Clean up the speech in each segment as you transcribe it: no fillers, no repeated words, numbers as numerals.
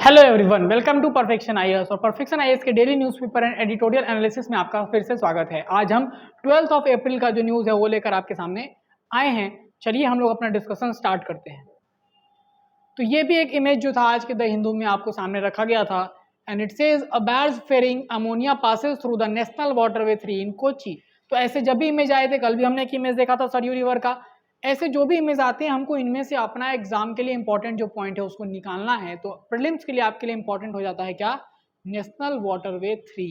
Hello everyone, welcome to perfection IAS. और perfection IAS के daily newspaper and editorial analysis में आपका फिर से स्वागत है। आज हम 12 अप्रैल का जो न्यूज़ है वो लेकर आपके सामने आए हैं। चलिए हम लोग अपना डिस्कशन स्टार्ट करते हैं। तो ये भी एक इमेज जो था आज के द हिंदू में आपको सामने रखा गया था, and it says a barge ferrying ammonia passes through the national waterway 3 in Kochi. तो ऐसे जब भी इमेज आए थे, कल भी हमने एक इमेज देखा था सरयू रिवर का, ऐसे जो भी इमेज आते हैं हमको इनमें से अपना एग्जाम के लिए इंपॉर्टेंट जो पॉइंट है उसको निकालना है। तो प्रीलिम्स के लिए आपके लिए इंपॉर्टेंट हो जाता है क्या? National waterway 3।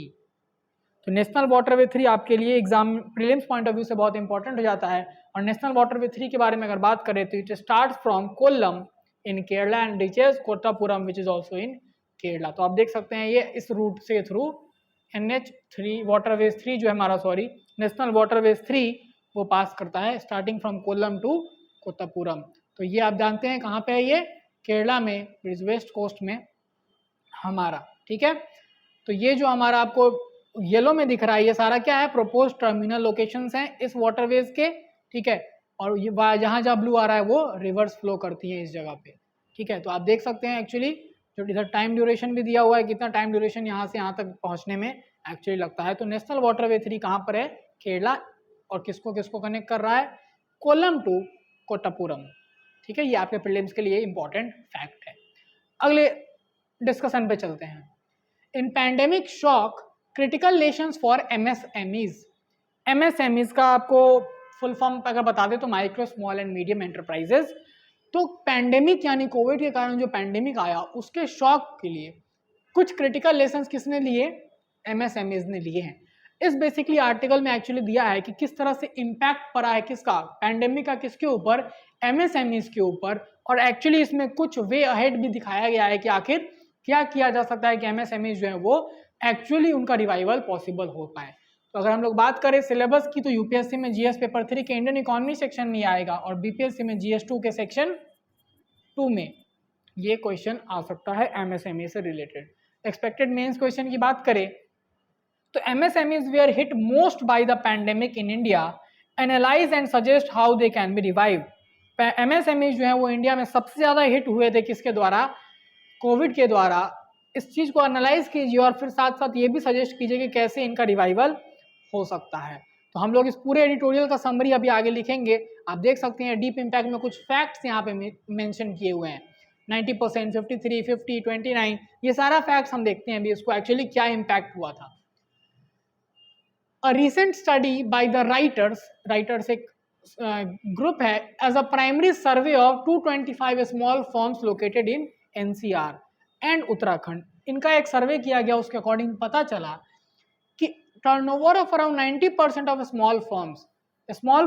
तो नेशनल वाटरवे 3 आपके लिए exam prelims point of view से बहुत इंपॉर्टेंट हो जाता है। और नेशनल वाटरवे 3 के बारे में अगर बात करें तो it start from Kollam in Kerala and reaches Kottapuram which is also in Kerala. तो आप देख सकते हैं ये इस रूट से थ्रू NH3 वाटरवेज 3 जो है हमारा, सॉरी, नेशनल वाटरवेज 3 वो पास करता है starting from Kollam to Kottapuram. तो ये आप जानते हैं कहाँ पे है, ये केरला में, वेस्ट कोस्ट में हमारा। ठीक है, तो ये जो हमारा आपको येलो में दिख रहा है ये सारा क्या है? प्रोपोज टर्मिनल लोकेशंस हैं इस वाटरवेज के। ठीक है, और ये जहाँ जहाँ ब्लू आ रहा है वो रिवर्स फ्लो करती है इस जगह पे। ठीक है, तो आप देख सकते हैं एक्चुअली जो इधर टाइम ड्यूरेशन भी दिया हुआ है, कितना टाइम ड्यूरेशन यहाँ से यहाँ तक पहुँचने में एक्चुअली लगता है। तो नेशनल वाटरवे 3 कहाँ पर है? केरला। और किसको किसको कनेक्ट कर रहा है? कोल्लम टू कोट्टापुरम। ठीक है, ये आपके प्रीलिम्स के लिए इंपॉर्टेंट फैक्ट है। अगले डिस्कशन पे चलते हैं। इन pandemic shock critical lessons for MSMEs। MSMEs का आपको फुल फॉर्म अगर बता दें तो micro small and medium enterprises. तो पैंडेमिक यानी कोविड के कारण जो पैंडेमिक आया उसके शॉक के लिए कुछ क्रिटिकल लेसन्स किसने लिए? MSMEs ने लिए हैं। इस बेसिकली आर्टिकल में एक्चुअली दिया है कि किस तरह से इम्पैक्ट पड़ा है किसका, पैंडेमिक का, किसके ऊपर? MSMEs के ऊपर। और एक्चुअली इसमें कुछ वे अहेड भी दिखाया गया है कि आखिर क्या किया जा सकता है कि MSMEs जो है वो एक्चुअली उनका रिवाइवल पॉसिबल हो पाए। तो अगर हम लोग बात करें सिलेबस की तो यूपीएससी में GS पेपर 3 के इंडियन इकोनॉमी सेक्शन में आएगा और BPSC में GS2 के सेक्शन 2 में ये क्वेश्चन आ सकता है MSME से रिलेटेड। एक्सपेक्टेड मेंस क्वेश्चन की बात करें तो MSMEs were hit most by the pandemic in India. Analyze and suggest how they can be revived. MSMEs जो है वो इंडिया में सबसे ज़्यादा हिट हुए थे किसके द्वारा? कोविड के द्वारा। इस चीज़ को एनालाइज कीजिए और फिर साथ साथ ये भी सजेस्ट कीजिए कि कैसे इनका रिवाइवल हो सकता है। तो हम लोग इस पूरे एडिटोरियल का समरी अभी आगे लिखेंगे। आप देख सकते हैं डीप इम्पैक्ट में कुछ फैक्ट्स यहाँ पे मेंशन किए हुए हैं। 90%, 53, 50, 29, ये सारा फैक्ट्स हम देखते हैं अभी इसको एक्चुअली क्या इम्पैक्ट हुआ था। A recent study by the writers एक ग्रुप है, as a primary survey of 225 small farms located in NCR and Uttarakhand. इनका एक सर्वे किया गया, उसके अकॉर्डिंग पता चला कि turnover of around 90% of small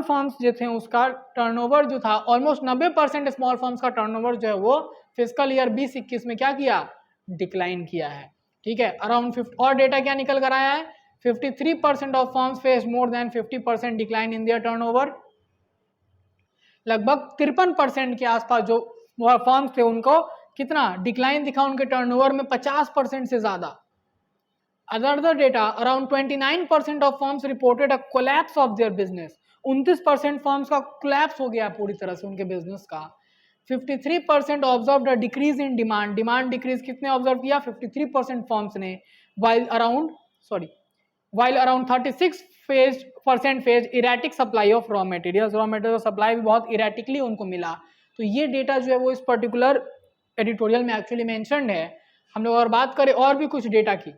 firms जो थे उसका टर्नओवर जो था ऑलमोस्ट 90% स्मॉल फर्म्स का टर्नओवर जो है वो फिजिकल ईयर 2021 में क्या किया? डिक्लाइन किया है। ठीक है, अराउंड 50 और डेटा क्या निकल कर आया है? 53% of firms face more than 50% decline in their turnover. लगभग 53% के आसपास जो फर्म्स थे उनको कितना डिक्लाइन दिखा उनके टर्नओवर में? 50% से ज्यादा। Other data around 29% of firms reported a collapse of their business. 29% firms का कोलैप्स हो गया पूरी तरह से उनके बिजनेस का। 53% observed a decrease in demand decrease कितने ऑब्जर्व किया? 53% फर्म्स ने। while around 36% phase erratic supply of raw materials. Raw material supply भी बहुत इरेटिकली उनको मिला। तो ये डेटा जो है वो इस पर्टिकुलर एडिटोरियल में एक्चुअली मेंशन्ड है। हम लोग और बात करें और भी कुछ डेटा की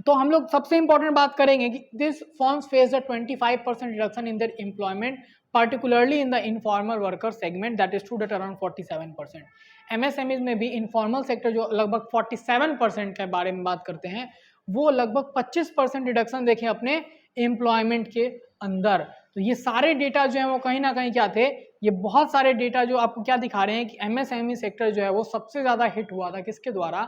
तो हम लोग सबसे इंपॉर्टेंट बात करेंगे कि this firms face a 25% reduction in their employment, particularly in the informal worker segment that is stood at around 47%. MSMEs में भी इनफॉर्मल सेक्टर जो लगभग 47% के बारे में बात करते हैं वो लगभग 25% रिडक्शन देखें अपने एम्प्लॉयमेंट के अंदर। तो ये सारे डेटा जो है वो कहीं ना कहीं क्या थे? ये बहुत सारे डेटा जो आपको क्या दिखा रहे हैं कि MSME सेक्टर जो है वो सबसे ज़्यादा हिट हुआ था किसके द्वारा?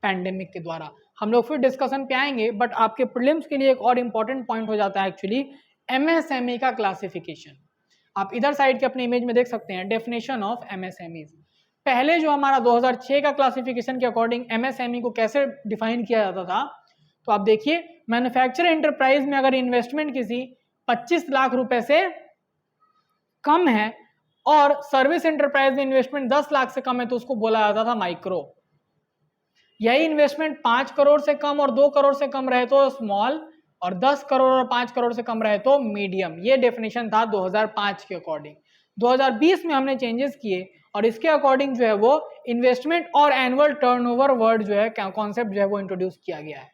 पैंडेमिक के द्वारा। हम लोग फिर डिस्कशन पे आएंगे, बट आपके प्रीलिम्स के लिए एक और इम्पॉर्टेंट पॉइंट हो जाता है एक्चुअली MSME का क्लासिफिकेशन। आप इधर साइड के अपने इमेज में देख सकते हैं डेफिनेशन ऑफ MSMEs। पहले जो हमारा 2006 का क्लासिफिकेशन के अकॉर्डिंग MSME को कैसे डिफाइन किया जाता था, तो आप देखिए मैन्युफैक्चर एंटरप्राइज में अगर इन्वेस्टमेंट किसी 25 लाख रुपए से कम है और सर्विस एंटरप्राइज में इन्वेस्टमेंट 10 लाख से कम है तो उसको बोला जाता था माइक्रो। यही इन्वेस्टमेंट 5 करोड़ से कम और 2 करोड़ से कम रहे तो स्मॉल, और 10 करोड़ और 5 करोड़ से कम रहे तो मीडियम। ये डेफिनेशन था 2005 के अकॉर्डिंग। 2020 में हमने चेंजेस किए और इसके अकॉर्डिंग जो है वो इन्वेस्टमेंट और एनुअल टर्नओवर वर्ड जो है कॉन्सेप्ट जो है वो इंट्रोड्यूस किया गया है।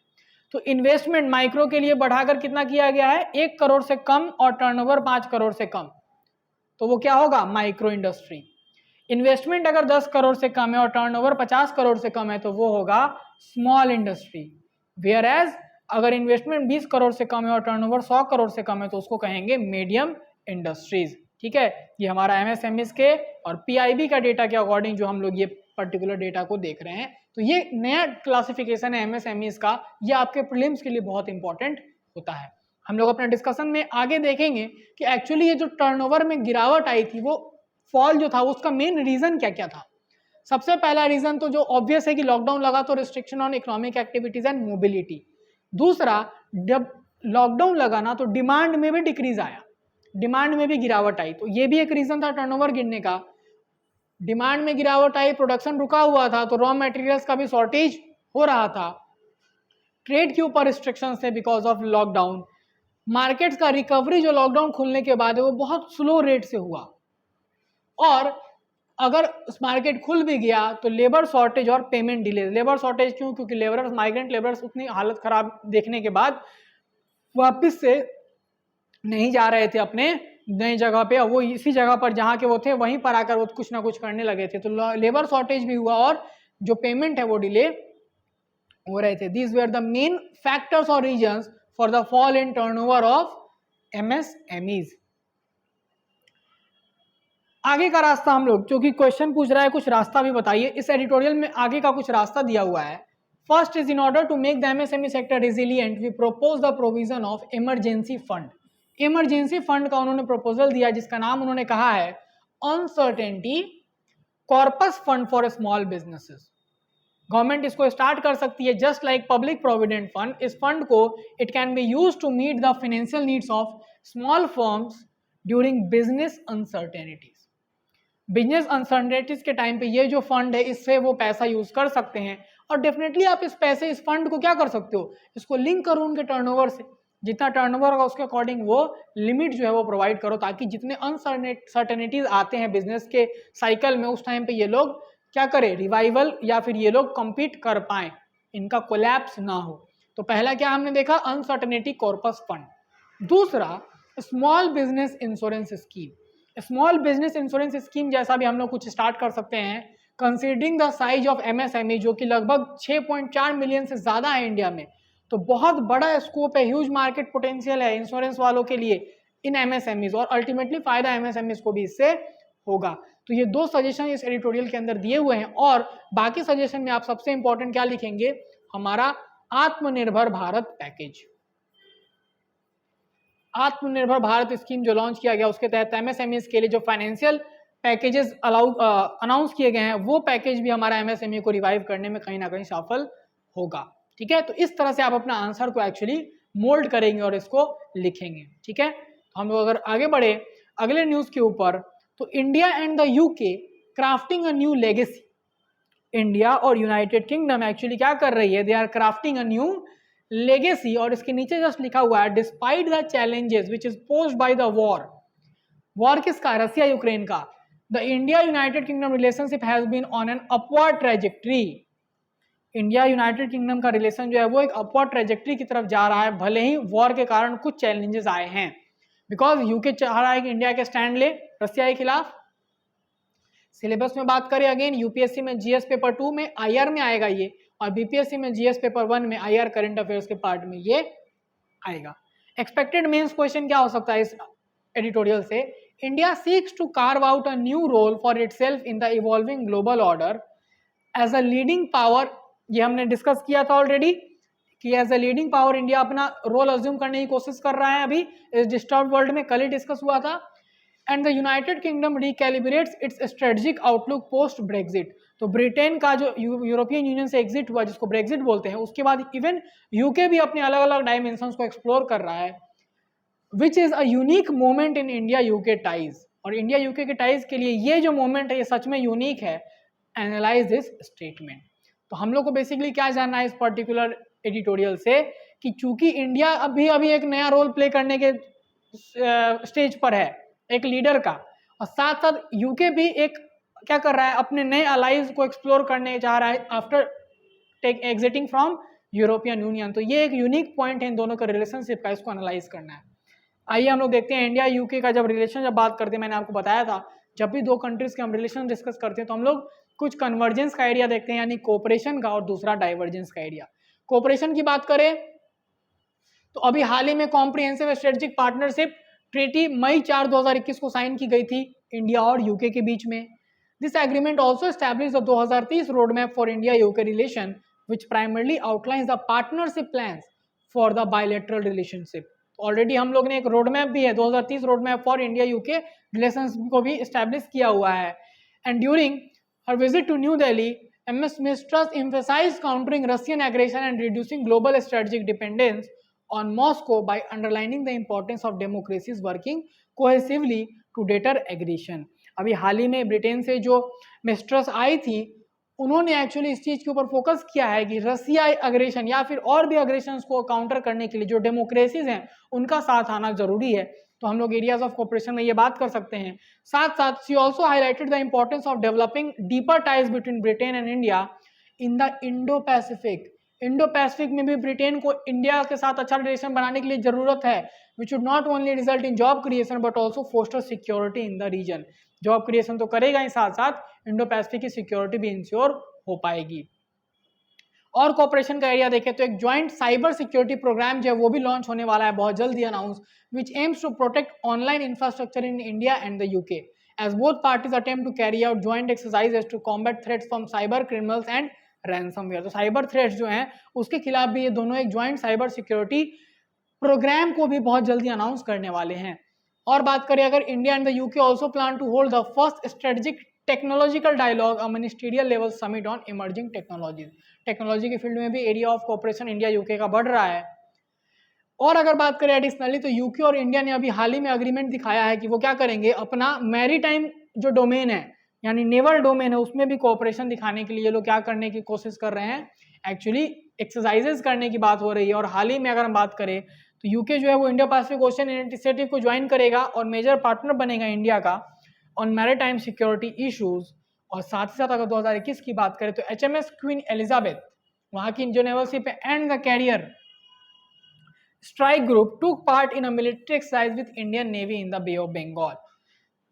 तो इन्वेस्टमेंट माइक्रो के लिए बढ़ाकर कितना किया गया है, 1 करोड़ से कम और टर्नओवर 5 करोड़ से कम, तो वो क्या होगा, माइक्रो इंडस्ट्री। इन्वेस्टमेंट अगर 10 करोड़ से कम है और टर्नओवर 50 करोड़ से कम है तो वो होगा स्मॉल इंडस्ट्री। वेयर एज अगर इन्वेस्टमेंट 20 करोड़ से कम है और टर्नओवर 100 करोड़ से कम है तो उसको कहेंगे मीडियम इंडस्ट्रीज। ठीक है, ये हमारा एमएसएमईज के और पीआईबी का डेटा के अकॉर्डिंग जो हम लोग ये पर्टिकुलर डेटा को देख रहे हैं। तो ये नया क्लासिफिकेशन है एमएसएमईज का, ये आपके प्रीलिम्स के लिए बहुत इंपॉर्टेंट होता है। हम लोग अपने डिस्कशन में आगे देखेंगे कि एक्चुअली ये जो टर्नओवर में गिरावट आई थी, वो फॉल जो था उसका मेन रीजन क्या क्या था। सबसे पहला रीजन तो जो ऑब्वियस है कि लॉकडाउन लगा तो restriction on economic activities and mobility. दूसरा, जब लॉकडाउन लगा ना तो डिमांड में भी डिक्रीज आया, डिमांड में भी गिरावट आई, तो ये भी एक रीजन था टर्नओवर गिरने का। डिमांड में गिरावट आई, प्रोडक्शन रुका हुआ था तो रॉ मटेरियल्स का भी शॉर्टेज हो रहा था। ट्रेड के ऊपर रिस्ट्रिक्शंस थे बिकॉज ऑफ लॉकडाउन। मार्केट्स का रिकवरी जो लॉकडाउन खुलने के बाद है वो बहुत स्लो रेट से हुआ, और अगर मार्केट खुल भी गया तो लेबर शॉर्टेज और पेमेंट डिले। लेबर शॉर्टेज क्यों, क्योंकि लेबरर्स, माइग्रेंट लेबरर्स उतनी हालत खराब देखने के बाद वापस से नहीं जा रहे थे अपने नई जगह पे, वो इसी जगह पर जहाँ के वो थे वहीं पर आकर वो कुछ ना कुछ करने लगे थे, तो लेबर शॉर्टेज भी हुआ और जो पेमेंट है वो डिले हो रहे थे। These were the main factors और reasons for the fall in turnover of MSMEs. आगे का रास्ता हम लोग, क्योंकि क्वेश्चन पूछ रहा है कुछ रास्ता भी बताइए, इस एडिटोरियल में आगे का कुछ रास्ता दिया हुआ है। First is in order to make the MSME sector resilient we propose the provision of emergency fund. Emergency fund का उन्होंने प्रपोजल दिया जिसका नाम उन्होंने कहा है uncertainty corpus fund for small businesses. Government इसको स्टार्ट कर सकती है just like public provident fund. इस फंड को it can be use to meet the financial needs of small firms during business uncertainties. Business uncertainties के time पे ये जो फंड है इससे वो पैसा यूज कर सकते हैं, और डेफिनेटली आप इस पैसे, इस फंड को क्या कर सकते हो, इसको लिंक करो उनके टर्नओवर से, जितना टर्नओवर होगा उसके अकॉर्डिंग वो लिमिट जो है वो प्रोवाइड करो, ताकि जितने अनसर्टेनिटीज आते हैं बिजनेस के साइकिल में उस टाइम पे ये लोग क्या करें, रिवाइवल या फिर ये लोग compete कर पाए, इनका कोलैप्स ना हो। तो पहला क्या हमने देखा, अनसर्टेनिटी कॉर्पस फंड। दूसरा, small business insurance scheme. Small business insurance scheme जैसा भी हम लोग कुछ स्टार्ट कर सकते हैं, considering the size of MSME जो कि लगभग 6.4 मिलियन से ज्यादा है इंडिया में, तो बहुत बड़ा स्कोप है, ह्यूज मार्केट पोटेंशियल है इंश्योरेंस वालों के लिए इन एमएसएमईज, और अल्टीमेटली फायदा एमएसएमईज को भी इससे होगा। तो ये दो सजेशन इस एडिटोरियल के अंदर दिए हुए हैं, और बाकी सजेशन में आप सबसे इंपॉर्टेंट क्या लिखेंगे, हमारा आत्मनिर्भर भारत पैकेज। आत्मनिर्भर भारत स्कीम जो लॉन्च किया गया उसके तहत एमएसएमईज के लिए जो फाइनेंशियल पैकेजेस अनाउंस किए गए हैं वो पैकेज भी हमारा एमएसएमई को रिवाइव करने में कहीं ना कहीं सफल होगा। ठीक है, तो इस तरह से आप अपना आंसर को एक्चुअली मोल्ड करेंगे और इसको लिखेंगे। ठीक है, तो हम लोग अगर आगे बढ़े अगले न्यूज के ऊपर, तो India and the UK crafting a new legacy. India और यूनाइटेड किंगडम एक्चुअली क्या कर रही है, they are crafting a new legacy, और इसके नीचे जस्ट लिखा हुआ है despite the challenges which is posed by the war. War किसका, रसिया यूक्रेन का। The India United Kingdom relationship has been on an upward trajectory. India United Kingdom का relation जो है वो एक अपवर्ड ट्रेजेक्ट्री की तरफ जा रहा है, भले ही वॉर के कारण कुछ चैलेंजेस आए हैं, बिकॉज यूके चाह रहा है कि इंडिया के स्टैंड ले रसिया के खिलाफ। सिलेबस में बात करें अगेन, यूपीएससी में जीएस पेपर 2 में आईआर में आएगा ये, और बीपीएससी में जीएस पेपर 1 में आईआर करंट अफेयर्स के पार्ट में ये आएगा। एक्सपेक्टेड मेंस क्वेश्चन क्या हो सकता है इस एडिटोरियल से, India seeks to carve out a new role for itself in the evolving global order as a leading power. ये हमने डिस्कस किया था ऑलरेडी कि as a leading power India अपना रोल अज्यूम करने की कोशिश कर रहा है अभी इस डिस्टर्ब वर्ल्ड में, कल ही डिस्कस हुआ था। And the United Kingdom recalibrates its strategic outlook post Brexit. तो ब्रिटेन का जो यूरोपियन यूनियन से एग्जिट हुआ जिसको ब्रेक्जिट बोलते हैं, उसके बाद इवन यूके भी अपने अलग अलग डायमेंशंस को एक्सप्लोर कर रहा है, which is a unique moment in India UK ties. और इंडिया यूके के टाइज के लिए ये जो मोमेंट है ये सच में यूनिक है। Analyse this statement. तो हम लोग को बेसिकली क्या जानना है इस पर्टिकुलर एडिटोरियल से कि चूंकि इंडिया अभी अभी एक नया रोल प्ले करने के स्टेज पर है एक लीडर का, और साथ साथ यूके भी एक क्या कर रहा है, अपने नए अलाइज को एक्सप्लोर करने जा रहा है after exiting from European union. तो ये एक यूनिक पॉइंट है इन दोनों का रिलेशनशिप का, इसको एनालाइज करना है। आइए हम लोग देखते हैं इंडिया यूके का जब रिलेशन जब बात करते हैं, मैंने आपको बताया था जब भी दो कंट्रीज के हम रिलेशन डिस्कस करते हैं तो हम लोग कुछ कन्वर्जेंस का एरिया देखते हैं, यानी कोऑपरेशन का, और दूसरा डाइवर्जेंस का एरिया। कोऑपरेशन की बात करें तो अभी हाल ही में कॉम्प्रिहेंसिव स्ट्रेटेजिक पार्टनरशिप ट्रीटी मई 4 2021 को साइन की गई थी इंडिया और यूके के बीच में। This agreement also establish the 2030 road map for India UK relation which primarily outlines the partnership plans for the bilateral relationship। Already हम लोग ने एक रोड मैप भी है 2030 road map for India UK relations को भी एस्टैब्लिश किया हुआ है। And during her visit to New Delhi MS Mistras emphasized countering Russian aggression and reducing global strategic dependence on Moscow by underlining the importance of democracies working cohesively to deter aggression। अभी हाल ही में Britain से जो मिस्ट्रस आई थी उन्होंने actually इस चीज के ऊपर फोकस किया है कि रसिया अग्रेशन या फिर और भी अग्रेशन को काउंटर करने के लिए जो डेमोक्रेसीज हैं उनका साथ आना जरूरी है। तो हम लोग एरियाज ऑफ कोऑपरेशन में ये बात कर सकते हैं। साथ साथ she also highlighted the importance of developing deeper ties between Britain and India in the Indo Pacific. Indo Pacific में भी ब्रिटेन को इंडिया के साथ अच्छा रिलेशन बनाने के लिए जरूरत है, which should not only result in job creation but also foster security in the region. Job creation तो करेगा ही, साथ साथ इंडो पैसिफिक की सिक्योरिटी भी इंश्योर हो पाएगी। और कोऑपरेशन का एरिया देखें तो एक ज्वाइंट साइबर सिक्योरिटी प्रोग्राम जो है वो भी लॉन्च होने वाला है बहुत जल्दी announce, which aims to protect online infrastructure in India and the UK as both parties attempt to carry out joint exercises to combat threats from cyber criminals and ransomware. तो साइबर थ्रेट्स जो हैं उसके खिलाफ भी ये दोनों एक joint cyber security programme को भी बहुत जल्दी अनाउंस करने वाले हैं। और बात करें अगर India and the UK also plan to hold the first strategic technological dialogue a ministerial level summit on emerging technologies. Technology के फील्ड में भी area of cooperation India UK का बढ़ रहा है। और अगर बात करें एडिशनली तो यूके और इंडिया ने अभी हाल ही में अग्रीमेंट दिखाया है कि वो क्या करेंगे, अपना मैरीटाइम जो डोमेन है यानी नेवल डोमेन है उसमें भी कोऑपरेशन दिखाने के लिए ये लोग क्या करने की कोशिश कर रहे हैं, एक्चुअली एक्सरसाइजेस करने की बात हो रही है। और हाल ही में अगर हम बात करें तो यूके जो है वो इंडिया पैसिफिक ओशन इनिशिएटिव को ज्वाइन करेगा और मेजर पार्टनर बनेगा इंडिया का ऑन मैरीटाइम सिक्योरिटी इश्यूज। और साथ ही साथ अगर 2021 की बात करें तो HMS क्वीन एलिजाबेथ वहां की जो naval ship and the carrier strike group took part in a military exercise with Indian Navy in the Bay of Bengal.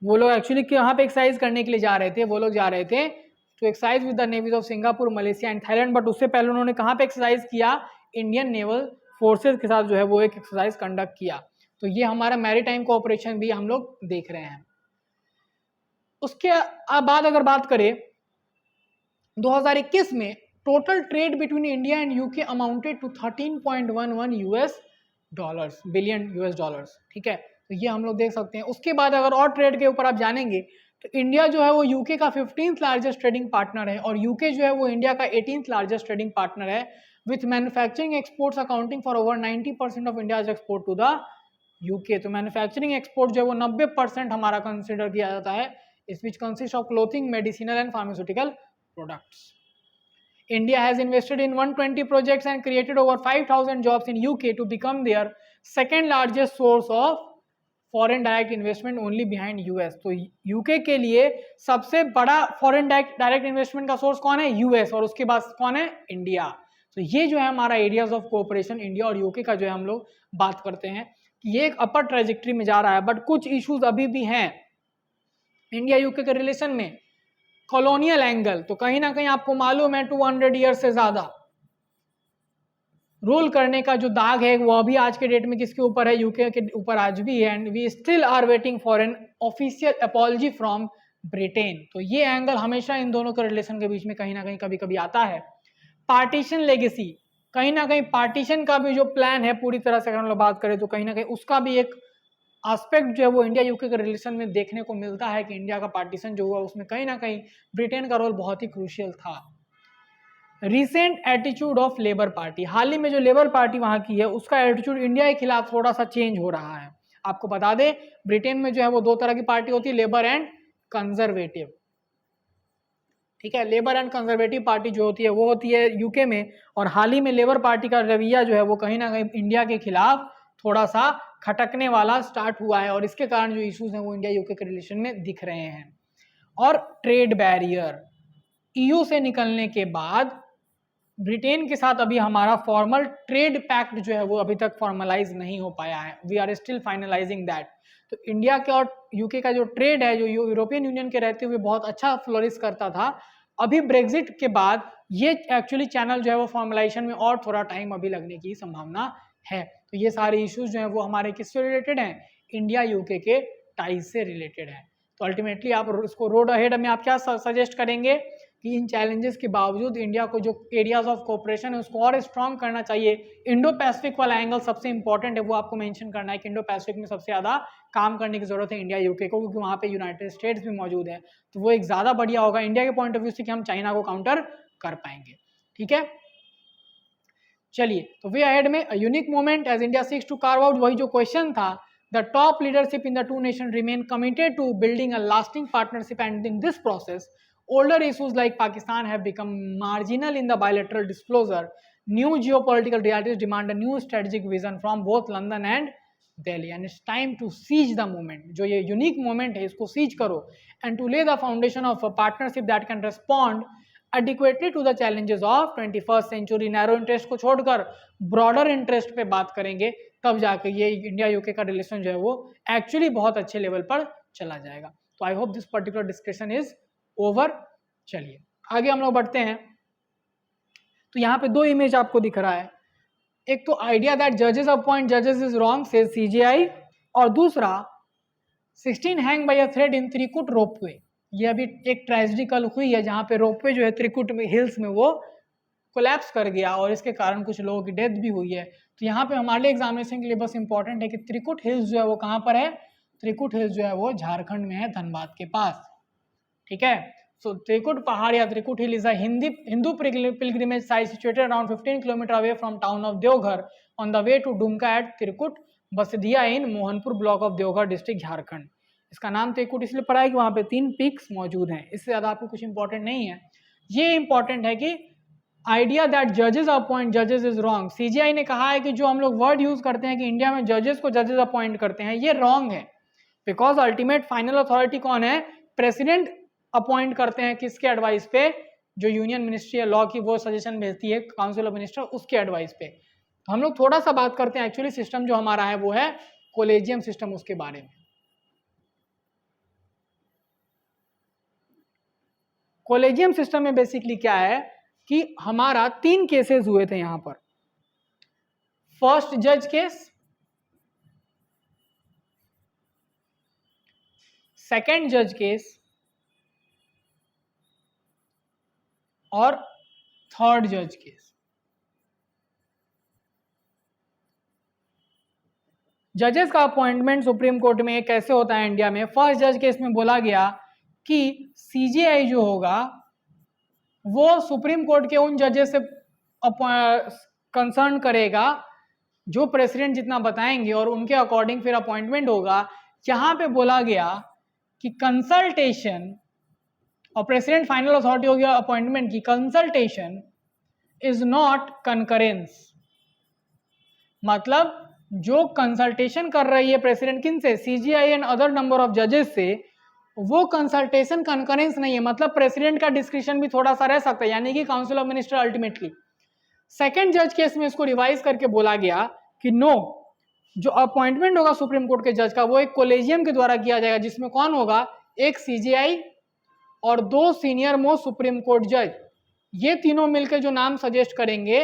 वो लोग एक्चुअली यहाँ पे एक्सरसाइज करने के लिए जा रहे थे, वो लोग जा रहे थे to exercise with the navies of Singapore, Malaysia and Thailand. But उससे पहले उन्होंने कहाँ पे एक्सरसाइज किया, इंडियन नेवल फोर्सेज के साथ जो है वो एक एक्सरसाइज कंडक्ट किया। तो ये हमारा मैरीटाइम कोऑपरेशन भी हम लोग देख रहे हैं। उसके बाद अगर बात करें 2021 में total trade between India and UK amounted to 13.11 billion US dollars. ठीक है, तो ये हम लोग देख सकते हैं। उसके बाद अगर और ट्रेड के ऊपर आप जानेंगे तो इंडिया जो है वो यूके का 15th लार्जेस्ट ट्रेडिंग पार्टनर है और यूके जो है वो इंडिया का 18th लार्जेस्ट ट्रेडिंग पार्टनर है, with manufacturing exports accounting for over 90% of India's export to the UK. तो मैन्युफैक्चरिंग एक्सपोर्ट जो है वो 90% हमारा कंसिडर किया जाता है, इस which consist of clothing, medicinal and pharmaceutical products. India has invested in 120 projects and created over 5,000 jobs in UK to become their second largest source of foreign direct investment only behind US। तो UK के लिए सबसे बड़ा foreign direct investment का source कौन है, US, और उसके बाद कौन है, इंडिया। तो ये जो है हमारा एरियाज ऑफ कोऑपरेशन इंडिया और यूके का जो है हम लोग बात करते हैं कि ये एक अपर ट्रेजेक्ट्री में जा रहा है, बट कुछ इश्यूज अभी भी हैं इंडिया यूके के रिलेशन में। कॉलोनियल एंगल, तो कहीं ना कहीं आपको मालूम है 200 ईयर से ज्यादा रूल करने का जो दाग है वो अभी आज के डेट में किसके ऊपर है, यूके के ऊपर आज भी है। And we still are waiting for an official apology from Britain. तो ये एंगल हमेशा इन दोनों के रिलेशन के बीच में कहीं ना कहीं कभी कभी आता है। पार्टीशन लेगेसी, कहीं ना कहीं पार्टीशन का भी जो प्लान है पूरी तरह से अगर हम लोग बात करें तो कहीं ना कहीं उसका भी एक एस्पेक्ट जो है वो इंडिया यूके के रिलेशन में देखने को मिलता है कि इंडिया का पार्टीशन जो हुआ उसमें कहीं ना कहीं ब्रिटेन का रोल बहुत ही क्रूशियल था। Recent attitude of Labour Party, हाल ही में जो लेबर पार्टी वहां की है उसका एटीट्यूड इंडिया के खिलाफ थोड़ा सा चेंज हो रहा है। आपको बता दें ब्रिटेन में जो है वो दो तरह की पार्टी होती है, लेबर एंड कंजर्वेटिव। ठीक है। लेबर एंड कंजर्वेटिव पार्टी जो होती है वो होती है यूके में, और हाल ही में लेबर पार्टी का रवैया जो है वो कहीं ना कहीं इंडिया के खिलाफ थोड़ा सा खटकने वाला स्टार्ट हुआ है, और इसके कारण जो इश्यूज हैं वो इंडिया यूके के रिलेशन में दिख रहे हैं। और ट्रेड बैरियर, ईयू से निकलने के बाद ब्रिटेन के साथ अभी हमारा फॉर्मल ट्रेड पैक्ट जो है वो अभी तक फॉर्मलाइज नहीं हो पाया है, we are still finalising that. तो इंडिया के और यूके का जो ट्रेड है, जो यूरोपियन यूनियन के रहते हुए बहुत अच्छा फ्लोरिश करता था, अभी ब्रेग्जिट के बाद ये एक्चुअली चैनल जो है वो फॉर्मलाइजेशन में और थोड़ा टाइम अभी लगने की संभावना है। तो ये सारे इश्यूज जो हैं वो हमारे किससे रिलेटेड हैं, इंडिया यूके के टाइज से रिलेटेड है। तो अल्टीमेटली आप इसको रोड अहेड में आप क्या सजेस्ट करेंगे कि इन चैलेंजेस के बावजूद इंडिया को जो एरियाज ऑफ कोऑपरेशन है उसको और स्ट्रॉन्ग करना चाहिए। इंडो पैसिफिक वाला एंगल सबसे इंपॉर्टेंट है, वो आपको मेंशन करना है कि इंडो पैसिफिक में सबसे ज़्यादा काम करने की जरूरत है इंडिया यूके को, क्योंकि वहाँ पे यूनाइटेड स्टेट्स भी मौजूद है। तो वो एक ज़्यादा बढ़िया होगा इंडिया के पॉइंट ऑफ व्यू से कि हम चाइना को काउंटर कर पाएंगे। ठीक है, चलिए तो वे अहेड में unique moment as India seeks to carve out, वही जो क्वेश्चन था, the top leadership in the two nation remain committed to building a lasting partnership and in this process older issues like Pakistan have become marginal in the bilateral disclosure. New geopolitical realities demand a new strategic vision from both London and Delhi, and it's time to seize the moment. जो ये unique moment है इसको seize करो and to lay the foundation of a partnership that can respond adequately to the challenges of 21st century. Narrow interest को छोड़कर broader interest पे बात करेंगे, तब जाके ये इंडिया यूके का रिलेशन जो है वो एक्चुअली बहुत अच्छे लेवल पर चला जाएगा। तो I hope this particular discussion is over. चलिए आगे हम लोग बढ़ते हैं। तो यहाँ पे दो इमेज आपको दिख रहा है, एक तो आइडिया दैट जजेस अपॉइंट जजेस इज रॉन्ग से सीजेआई, और दूसरा 16 हैंग बाय अ थ्रेड इन त्रिकुट रोपवे। ये अभी एक ट्रेजेडी कल हुई है जहाँ पे रोपवे जो है त्रिकुट में हिल्स में वो कोलैप्स कर गया और इसके कारण कुछ लोगों की डेथ भी हुई है। तो यहाँ पे हमारे एग्जामिनेशन के लिए बस इंपॉर्टेंट है कि त्रिकुट हिल्स जो है वो कहाँ पर है, त्रिकुट हिल्स जो है वो झारखंड में है, धनबाद के पास। ठीक है, सो त्रिकुट पहाड़ या Trikut hill is a Hindu pilgrimage site situated around 15 kilometre away from town of Deoghar on the way to Dumka at Trikut Basdiya in Mohanpur block of Deoghar district Jharkhand. इसका नाम त्रिकुट इसलिए पड़ा है कि वहाँ पे 3 पीक्स मौजूद हैं, इससे ज़्यादा आपको कुछ इंपॉर्टेंट नहीं है। ये इंपॉर्टेंट है कि आइडिया दैट जजेस अपॉइंट जजेस इज रॉन्ग, सीजीआई ने कहा है कि जो हम लोग वर्ड यूज करते हैं कि इंडिया में जजेस को जजेस अपॉइंट करते हैं, ये रॉन्ग है, बिकॉज अल्टीमेट फाइनल अथॉरिटी कौन है, प्रेसिडेंट अपॉइंट करते हैं। किसके एडवाइस पे, जो यूनियन मिनिस्ट्री है लॉ की वो सजेशन भेजती है काउंसिल ऑफ मिनिस्टर, उसके एडवाइस पे। तो हम लोग थोड़ा सा बात करते हैं एक्चुअली सिस्टम जो हमारा है वो है कोलेजियम सिस्टम, उसके बारे में। कोलेजियम सिस्टम में बेसिकली क्या है कि हमारा 3 केसेस हुए थे यहां पर। फर्स्ट जज केस, सेकेंड जज केस और थर्ड जज केस। जजेस का अपॉइंटमेंट सुप्रीम कोर्ट में कैसे होता है इंडिया में, फर्स्ट जज केस में बोला गया कि सीजेआई जो होगा वो सुप्रीम कोर्ट के उन जजेस से कंसर्न करेगा जो प्रेसिडेंट जितना बताएंगे और उनके अकॉर्डिंग फिर अपॉइंटमेंट होगा। यहां पे बोला गया कि कंसल्टेशन, और प्रेसिडेंट फाइनल अथॉरिटी हो गया अपॉइंटमेंट की, कंसल्टेशन इज नॉट कंकरेंस। मतलब जो कंसल्टेशन कर रही है प्रेसिडेंट किन से, CGI and other number of जजेस से, वो कंसल्टेशन कंकरेंस नहीं है, मतलब प्रेसिडेंट का डिस्क्रिप्शन भी थोड़ा सा रह सकता है, यानी कि council of minister ultimately. Second जज केस में इसको रिवाइज करके बोला गया कि नो, जो अपॉइंटमेंट होगा सुप्रीम कोर्ट के जज का वो एक कोलेजियम के द्वारा किया जाएगा, जिसमें कौन होगा, एक सीजीआई और 2 सीनियर मोस्ट सुप्रीम कोर्ट जज। ये तीनों मिलकर जो नाम सजेस्ट करेंगे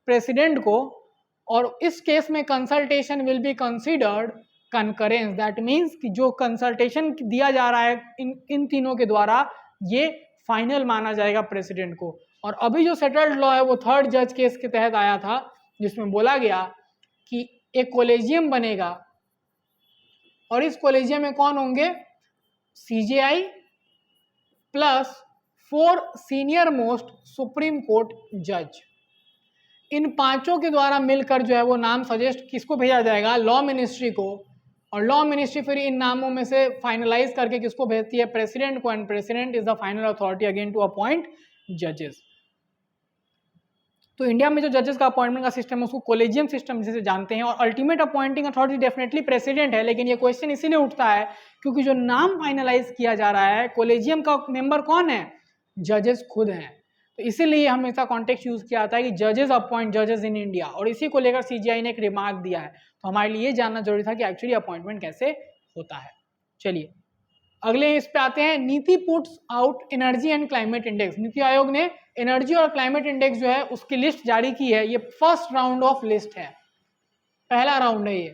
प्रेसिडेंट को, और इस केस में consultation will be considered concurrence. That means कि जो कंसल्टेशन दिया जा रहा है इन तीनों के द्वारा ये फाइनल माना जाएगा प्रेसिडेंट को। और अभी जो सेटल्ड लॉ है वो थर्ड जज केस के तहत आया था, जिसमें बोला गया कि एक कोलेजियम बनेगा और इस कोलेजियम में कौन होंगे, CJI plus 4 senior most supreme court जज। इन पांचों के द्वारा मिलकर जो है वो नाम सजेस्ट किसको भेजा जाएगा, लॉ मिनिस्ट्री को, और लॉ मिनिस्ट्री फिर इन नामों में से फाइनलाइज करके किसको भेजती है, प्रेसिडेंट को, and president is the final authority again to appoint जजेस। तो इंडिया में जो जजेस का अपॉइंटमेंट का सिस्टम है उसको कोलेजियम सिस्टम जिसे जानते हैं, और ultimate appointing authority definitely president है। लेकिन ये क्वेश्चन इसीलिए उठता है क्योंकि जो नाम फाइनलाइज किया जा रहा है, कोलेजियम का मेंबर कौन है, जजेस खुद हैं। तो इसीलिए हमेशा कॉन्टेक्स्ट यूज किया जाता है कि जजेस अपॉइंट जजेस इन इंडिया, और इसी को लेकर सीजीआई ने एक रिमार्क दिया है। तो हमारे लिए ये जानना जरूरी था कि एक्चुअली अपॉइंटमेंट कैसे होता है। चलिए अगले इस पे आते हैं, नीति puts out energy and climate index. NITI Aayog ने एनर्जी और क्लाइमेट इंडेक्स जो है उसकी लिस्ट जारी की है। ये फर्स्ट राउंड ऑफ लिस्ट है, पहला राउंड है ये,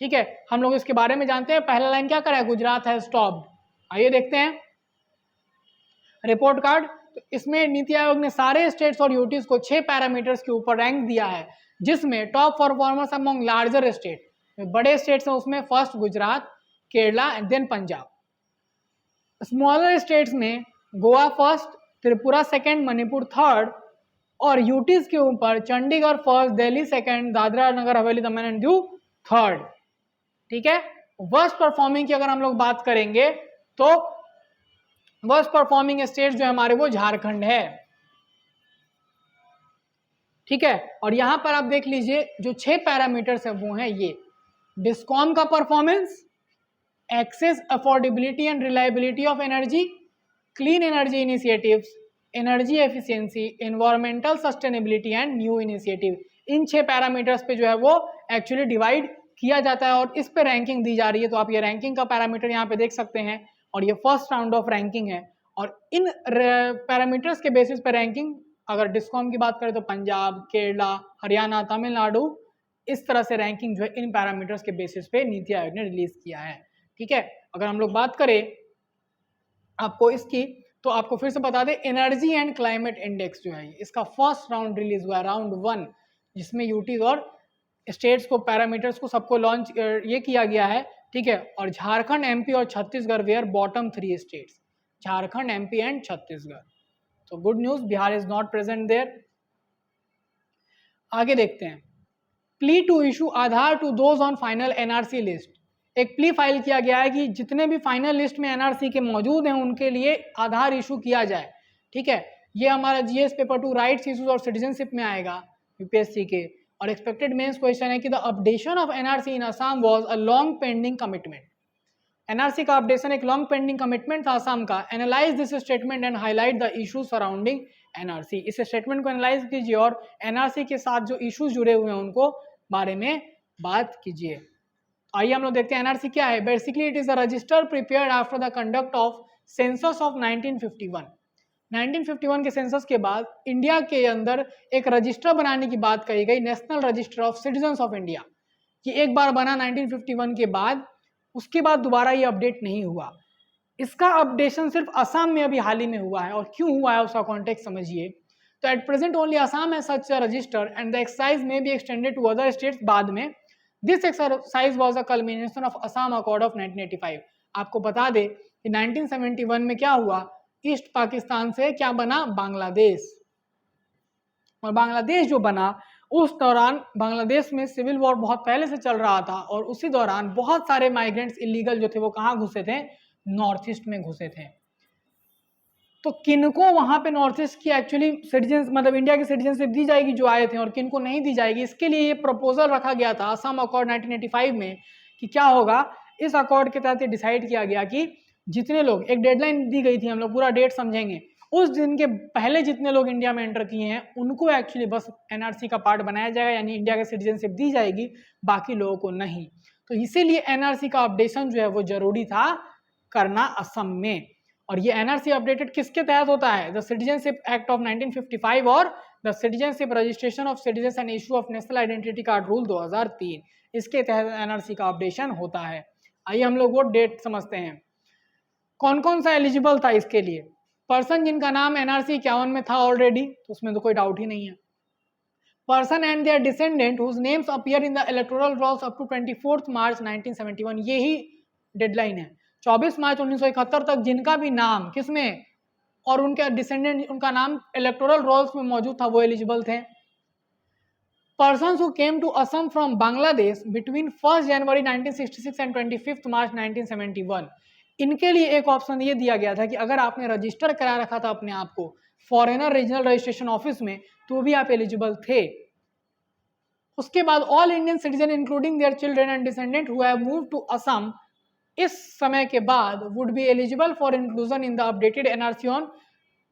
ठीक है। हम लोग इसके बारे में जानते हैं। पहला लाइन क्या करा है, गुजरात है स्टॉप्ड। आइए देखते हैं रिपोर्ट कार्ड। तो इसमें नीति आयोग ने सारे स्टेट्स और यूटीज को 6 पैरामीटर्स के ऊपर रैंक दिया है, जिसमें top performers among larger state, बड़े स्टेट्स हैं उसमें first Gujarat, Kerala and then Punjab. Smaller states में Goa first, Tripura second, Manipur third, और यूटीज के ऊपर Chandigarh first, Delhi second, Dadra Nagar Haveli Daman and Diu third, ठीक है। वर्स्ट परफॉर्मिंग की अगर हम लोग बात करेंगे तो वर्स्ट परफॉर्मिंग स्टेट जो है हमारे वो झारखंड है, ठीक है। और यहां पर आप देख लीजिए जो 6 पैरामीटर्स है वो हैं ये, डिस्कॉम का performance, access, affordability and reliability of energy, clean energy initiatives, energy efficiency, environmental sustainability and new initiative. इन 6 पैरामीटर्स पे जो है वो एक्चुअली डिवाइड किया जाता है और इस पे रैंकिंग दी जा रही है। तो आप ये रैंकिंग का पैरामीटर यहाँ पे देख सकते हैं, और ये फर्स्ट राउंड ऑफ रैंकिंग है। और इन पैरामीटर्स के बेसिस पे रैंकिंग, अगर डिस्कॉम की बात करें तो पंजाब, केरला, हरियाणा, तमिलनाडु, इस तरह से रैंकिंग जो है इन पैरामीटर्स के बेसिस पे नीति आयोग ने रिलीज किया है, ठीक है। अगर हम लोग बात करें आपको इसकी, तो आपको फिर से बता दें, एनर्जी एंड क्लाइमेट इंडेक्स जो है इसका फर्स्ट राउंड रिलीज हुआ है, राउंड 1, जिसमें यूटीज और स्टेट्स को, पैरामीटर्स को सबको लॉन्च ये किया गया है, ठीक है। और झारखंड, एमपी और Chhattisgarh were bottom 3 states, Jharkhand, MP and Chhattisgarh. तो good news, Bihar is not present there. आगे देखते हैं, plea to issue Aadhaar to those on final NRC list. एक प्ली फाइल किया गया है कि जितने भी फाइनल लिस्ट में एनआरसी के मौजूद हैं उनके लिए आधार इशू किया जाए, ठीक है। ये हमारा जीएस पेपर 2 राइट्स इशूज और सिटीजनशिप में आएगा यूपीएससी के। और एक्सपेक्टेड मेंस क्वेश्चन है कि the updation of NRC in Assam was a long pending commitment. NRC का अपडेशन एक लॉन्ग पेंडिंग कमिटमेंट था असम का। Analyse this statement and highlight the issue surrounding NRC. इस स्टेटमेंट को एनालाइज कीजिए और एनआरसी के साथ जो इश्यूज जुड़े हुए हैं उनको बारे में बात कीजिए। आइए हम लोग देखते हैं एनआरसी क्या है। Basically it is a resistor prepared after the conduct of census of 1951। 1951 के सेंसस के बाद इंडिया के अंदर एक रजिस्टर बनाने की बात कही गई, national register of citizens of India. ये एक बार बना 1951 के बाद, उसके बाद दोबारा ये अपडेट नहीं हुआ। इसका अपडेशन सिर्फ असम में अभी हाल ही में हुआ है, और क्यों हुआ है उसका कॉन्टेक्स्ट समझिए। तो एट प्रेजेंट ओनली असम है such a register and the exercise may be extended to other states बाद में। This exercise was a culmination of Assam accord of 1985। आपको बता दे कि 1971 में क्या हुआ, ईस्ट पाकिस्तान से क्या बना, बांग्लादेश। और बांग्लादेश जो बना उस दौरान बांग्लादेश में सिविल वॉर बहुत पहले से चल रहा था, और उसी दौरान बहुत सारे माइग्रेंट्स इलीगल जो थे वो कहाँ घुसे थे, नॉर्थ ईस्ट में घुसे थे। तो किनको वहां पे नॉर्थ ईस्ट की एक्चुअली सिटीजन, मतलब इंडिया की सिटीजनशिप दी जाएगी जो आए थे, और किनको नहीं दी जाएगी, इसके लिए ये प्रपोजल रखा गया था असम अकॉर्ड 1985 में कि क्या होगा। इस अकॉर्ड के तहत ये डिसाइड किया गया कि जितने लोग, एक डेडलाइन दी गई थी, हम लोग पूरा डेट समझेंगे, उस दिन के पहले जितने लोग इंडिया में एंटर किए हैं उनको एक्चुअली बस एनआरसी का पार्ट बनाया जाएगा, यानी इंडिया की सिटीजनशिप दी जाएगी, बाकी लोगों को नहीं। तो इसीलिए एनआरसी का अपडेशन जो है वो जरूरी था करना असम में। और ये एनआरसी अपडेटेड किसके तहत होता है, द सिटीजनशिप एक्ट ऑफ 1955 और the citizenship registration of citizen and issue of national identity card rule 2003, इसके तहत एनआरसी का अपडेशन होता है। आइए हम लोग वो डेट समझते हैं, कौन कौन सा एलिजिबल था इसके लिए। पर्सन जिनका नाम एनआरसी 51 में था ऑलरेडी, तो उसमें तो कोई डाउट ही नहीं है। Person and their descendant whose names appear in the electoral rolls up to 24 March 1971, यही डेडलाइन है। 24 मार्च 1971 तक जिनका भी नाम किसमें और उनके डिसेंडेंट, उनका नाम इलेक्टोरल रोल्स में मौजूद था, वो एलिजिबल थे। persons who came to Assam from Bangladesh between 1st January 1966 and 25th March 1971, इनके लिए एक ऑप्शन ये दिया गया था कि अगर आपने रजिस्टर करा रखा था अपने आप को फॉरेनर रीजनल रजिस्ट्रेशन ऑफिस में तो भी आप एलिजिबल थे। उसके बाद all Indian citizen including their children and descendant who have moved to Assam इस समय के बाद would be eligible for inclusion in the updated NRC on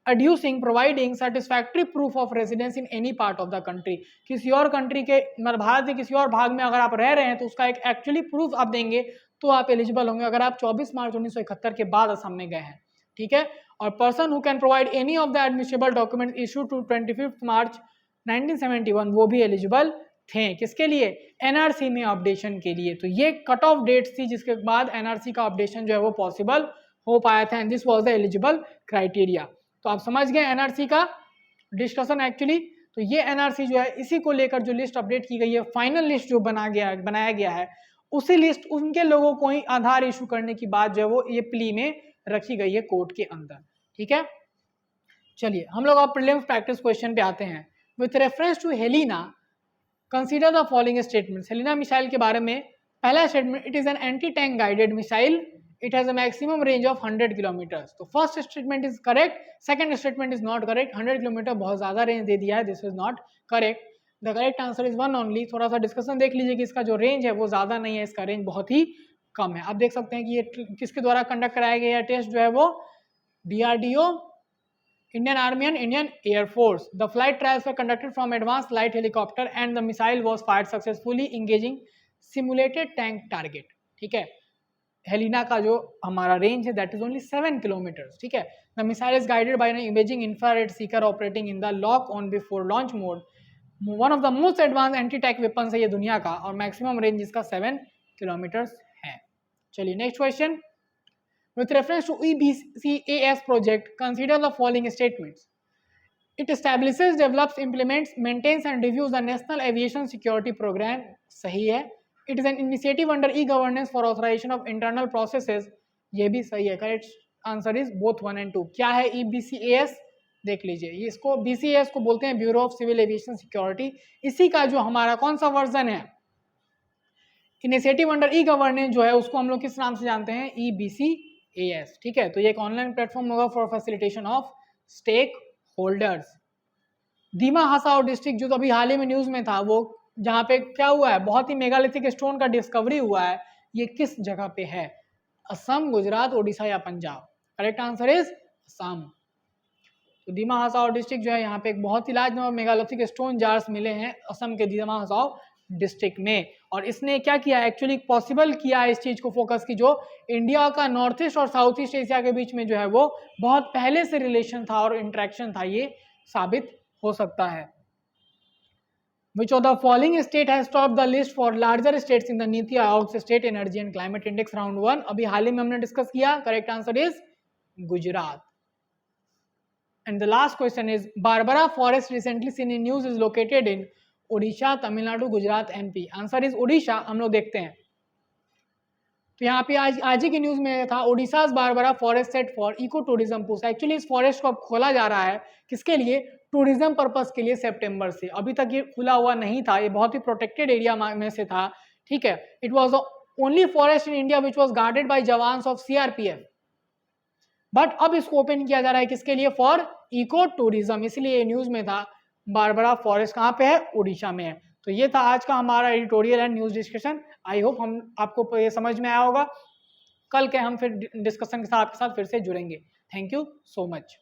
adducing providing satisfactory proof of residence in any part of the country। किसी और country के भारत के किसी और भाग में अगर आप रह रहे हैं तो उसका एक एक्चुअली प्रूफ आप देंगे तो आप एलिजिबल होंगे अगर आप 24 मार्च 1971 के बाद असम में गए हैं, ठीक है। और person who can provide any of the admissible document issue to 25 March 1971 वो भी एलिजिबल थे। किसके लिए? एनआरसी में अपडेशन के लिए। तो ये कट ऑफ डेट्स थी जिसके बाद एनआरसी का अपडेशन जो है वो पॉसिबल हो पाया था, and this was the eligible criteria. तो आप समझ गए एनआरसी का डिस्कशन एक्चुअली। तो ये एनआरसी जो है इसी को लेकर जो लिस्ट अपडेट की गई है, फाइनल लिस्ट जो बनाया गया है उसी लिस्ट उनके लोगों को ही आधार इशू करने की बात जो है वो ये प्ली में रखी गई है कोर्ट के अंदर, ठीक है। चलिए हम लोग अब प्रीलिम्स प्रैक्टिस क्वेश्चन पे आते हैं। With reference to Helina consider the following statements. Helina missile के बारे में पहला statement, it is an anti tank guided missile, it has a maximum range of 100 kilometers। तो first statement is correct, second statement is not correct. 100 kilometre बहुत ज्यादा range दे दिया है, this is not correct. The correct answer is one only. थोड़ा सा discussion देख लीजिए कि इसका जो रेंज है वो ज्यादा नहीं है, इसका रेंज बहुत ही कम है। आप देख सकते हैं कि ये किसके द्वारा कंडक्ट कराया गया टेस्ट जो है वो DRDO, Indian army and Indian air force. The flight trials were conducted from advance light helicopter and the missile was fired successfully engaging simulated tank target, ठीक है। हेलिना का जो हमारा रेंज है दैट इज ओनली 7 किलोमीटर्स, ठीक है। The missile is guided by an imaging infrared seeker operating in the lock on before launch mode. One of the most advance anti tank weapons है ये दुनिया का, और मैक्सिमम रेंज इसका 7 kilometres है। चलिए next question. With reference to EBCAS project consider the following statements. It establishes, develops, implements, maintains and reviews the national aviation security programme, सही है। It is an initiative under e-governance for authorization of internal processes, ये भी सही है। Correct answer is both 1 and 2। क्या है EBCAS देख लीजिए, ये इसको BCAS को बोलते हैं bureau of civil aviation security. इसी का जो हमारा कौन सा वर्जन है, इनिशिएटिव अंडर ई-गवर्नेंस जो है उसको हम लोग किस नाम से जानते हैं, EBCAS, ठीक है। तो ये एक ऑनलाइन प्लेटफॉर्म होगा for facilitation of stakeholders. Dima Hasao district जो तो अभी हाल ही में न्यूज में था, वो जहाँ पे क्या हुआ है, बहुत ही मेगालिथिक स्टोन का डिस्कवरी हुआ है, ये किस जगह पे है, असम, गुजरात, ओडिशा या Punjab. Correct answer is Assam. तो दीमा हसाओ डिस्ट्रिक्ट जो है यहाँ पे एक बहुत ही large number megalithic stone jars मिले हैं असम के दीमा हसाओ डिस्ट्रिक्ट में। और इसने क्या किया, एक्चुअली पॉसिबल किया इस चीज को फोकस की जो इंडिया का नॉर्थ ईस्ट और साउथ ईस्ट एशिया के बीच में जो है वो बहुत पहले से रिलेशन था और इंटरेक्शन था, ये साबित हो सकता है। Which of the following state has topped the list for larger states in the NITI Aayog state energy and climate index round 1? अभी हाल ही में हमने डिस्कस किया। Correct answer is Gujarat. And the last question is Barbara forest recently seen in news is located in Odisha, Tamil Nadu, Gujarat, MP। Answer is Odisha. हम लोग देखते हैं तो यहाँ पे आज ही की न्यूज में था, Odisha Barbara forest set for eco tourism पूछा। एक्चुअली इस फॉरेस्ट को अब खोला जा रहा है किसके लिए, टूरिज्म पर्पस के लिए सितंबर से। अभी तक ये खुला हुआ नहीं था, ये बहुत ही प्रोटेक्टेड एरिया में से था, ठीक है। It was the only forest in India which was guarded by jawans of CRPF, but अब इसको ओपन किया जा रहा है किसके लिए, फॉर इको टूरिज्म, इसलिए ये न्यूज में था। बारबरा फॉरेस्ट कहाँ पे है, उड़ीसा में है। तो ये था आज का हमारा editorial and news discussion. I hope हम आपको ये समझ में आया होगा। कल के हम फिर डिस्कशन के साथ आपके साथ फिर से जुड़ेंगे। Thank you so much.